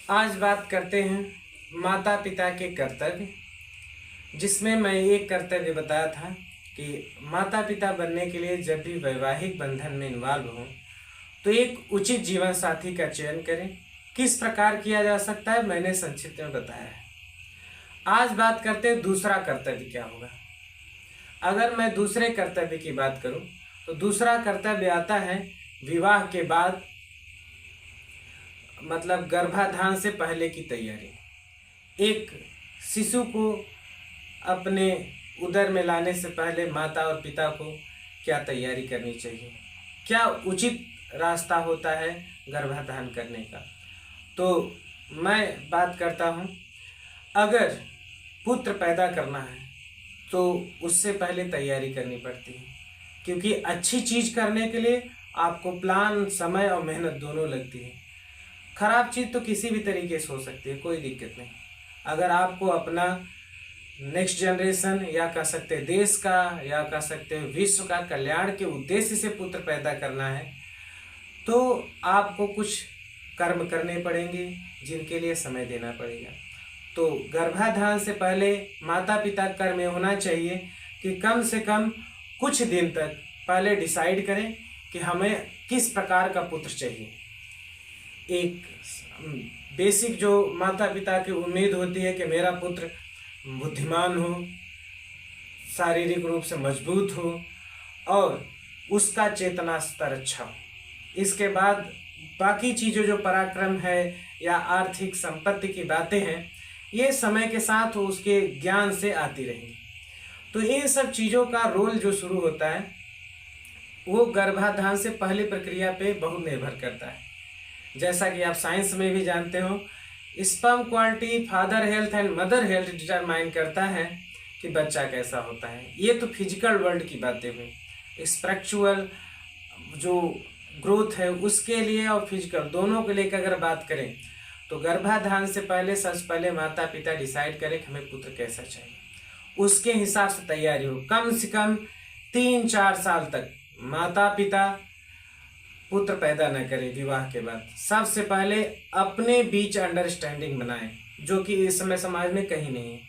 आज बात करते हैं माता पिता के कर्तव्य, जिसमें मैं एक कर्तव्य बताया था कि माता पिता बनने के लिए जब भी वैवाहिक बंधन में इन्वॉल्व हों तो एक उचित जीवन साथी का चयन करें। किस प्रकार किया जा सकता है मैंने संक्षिप्त में बताया है। आज बात करते हैं दूसरा कर्तव्य क्या होगा। अगर मैं दूसरे कर्तव्य की बात करूं तो दूसरा कर्तव्य आता है विवाह के बाद, मतलब गर्भाधान से पहले की तैयारी। एक शिशु को अपने उदर में लाने से पहले माता और पिता को क्या तैयारी करनी चाहिए, क्या उचित रास्ता होता है गर्भाधान करने का। तो मैं बात करता हूँ, अगर पुत्र पैदा करना है तो उससे पहले तैयारी करनी पड़ती है, क्योंकि अच्छी चीज़ करने के लिए आपको प्लान, समय और मेहनत दोनों लगती है। खराब चीज़ तो किसी भी तरीके से हो सकती है, कोई दिक्कत नहीं। अगर आपको अपना नेक्स्ट जनरेशन या कह सकते हैं देश का या कह सकते हैं विश्व का कल्याण के उद्देश्य से पुत्र पैदा करना है तो आपको कुछ कर्म करने पड़ेंगे जिनके लिए समय देना पड़ेगा। तो गर्भाधान से पहले माता पिता कर्म होना चाहिए कि कम से कम कुछ दिन तक पहले डिसाइड करें कि हमें किस प्रकार का पुत्र चाहिए। एक बेसिक जो माता पिता की उम्मीद होती है कि मेरा पुत्र बुद्धिमान हो, शारीरिक रूप से मजबूत हो और उसका चेतना स्तर अच्छा हो। इसके बाद बाकी चीज़ें जो पराक्रम है या आर्थिक संपत्ति की बातें हैं, ये समय के साथ उसके ज्ञान से आती रहेंगी। तो इन सब चीज़ों का रोल जो शुरू होता है वो गर्भाधान से पहले प्रक्रिया पे बहुत निर्भर करता है। जैसा कि आप साइंस में भी जानते हो, sperm quality father health and mother health determine करता है कि बच्चा कैसा होता है। ये तो फिजिकल वर्ल्ड की बातें हुई। स्पिरिचुअल जो ग्रोथ है उसके लिए और फिजिकल दोनों को लेकर अगर बात करें तो गर्भाधान से पहले सबसे पहले माता पिता डिसाइड करें कि हमें पुत्र कैसा चाहिए, उसके हिसाब से तैयारी हो। कम से कम 3-4 साल तक माता पिता पुत्र पैदा न करें। विवाह के बाद सबसे पहले अपने बीच अंडरस्टैंडिंग बनाएं, जो कि इस समय समाज में कहीं नहीं है।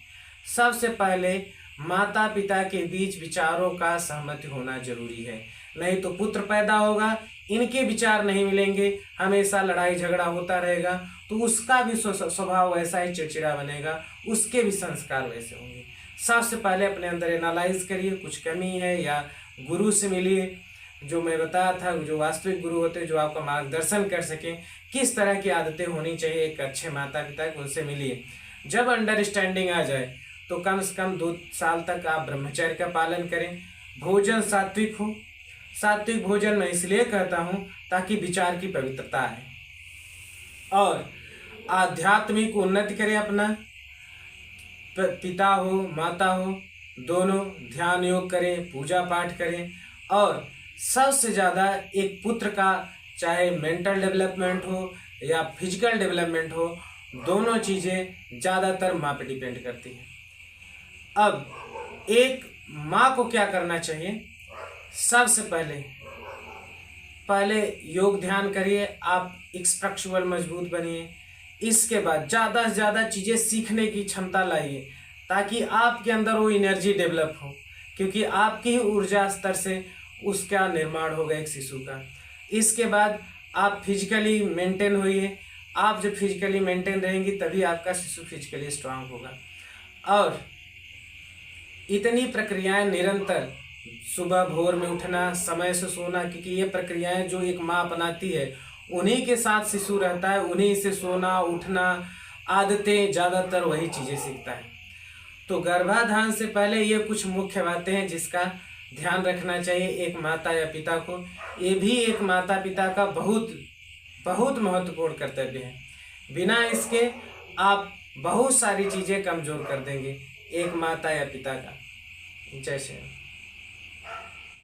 सबसे पहले माता पिता के बीच विचारों का सहमति होना जरूरी है, नहीं तो पुत्र पैदा होगा, इनके विचार नहीं मिलेंगे, हमेशा लड़ाई झगड़ा होता रहेगा, तो उसका भी स्वभाव वैसा ही चिड़चिड़ा बनेगा, उसके भी संस्कार वैसे होंगे। सबसे पहले अपने अंदर एनालाइज करिए, कुछ कमी है या गुरु से मिलिए, जो मैं बताया था, जो वास्तविक गुरु होते हैं जो आपका मार्गदर्शन कर सकें, किस तरह की आदतें होनी चाहिए एक अच्छे माता पिता को, उनसे मिलिए। जब अंडरस्टैंडिंग आ जाए तो कम से कम 2 साल तक आप ब्रह्मचर्य का पालन करें। भोजन सात्विक हो। सात्विक भोजन मैं इसलिए कहता हूँ ताकि विचार की पवित्रता आए और आध्यात्मिक उन्नति करें। अपना पिता हो माता हो दोनों ध्यान योग करें, पूजा पाठ करें और सबसे ज़्यादा एक पुत्र का चाहे मेंटल डेवलपमेंट हो या फिजिकल डेवलपमेंट हो, दोनों चीज़ें ज़्यादातर माँ पे डिपेंड करती हैं। अब एक माँ को क्या करना चाहिए, सबसे पहले योग ध्यान करिए, आप स्पिरिचुअल मजबूत बनिए। इसके बाद ज़्यादा से ज़्यादा चीज़ें सीखने की क्षमता लाइए ताकि आपके अंदर वो एनर्जी डेवलप हो, क्योंकि आपकी ही ऊर्जा स्तर से उसका निर्माण होगा एक शिशु का। इसके बाद आप फिजिकली मेंटेन होइए। आप जब फिजिकली मेंटेन रहेंगी तभी आपका शिशु फिजिकली स्ट्रांग होगा। और इतनी प्रक्रियाएं निरंतर, सुबह भोर में उठना, समय से सोना, क्योंकि ये प्रक्रियाएं जो एक माँ अपनाती है उन्हीं के साथ शिशु रहता है, उन्हीं से सोना उठना आदतें ज़्यादातर वही चीज़ें सीखता है। तो गर्भाधान से पहले ये कुछ मुख्य बातें हैं जिसका ध्यान रखना चाहिए एक माता या पिता को। ये भी एक माता पिता का बहुत बहुत महत्वपूर्ण कर्तव्य है। बिना इसके आप बहुत सारी चीज़ें कमज़ोर कर देंगे एक माता या पिता का। जय श्री राम।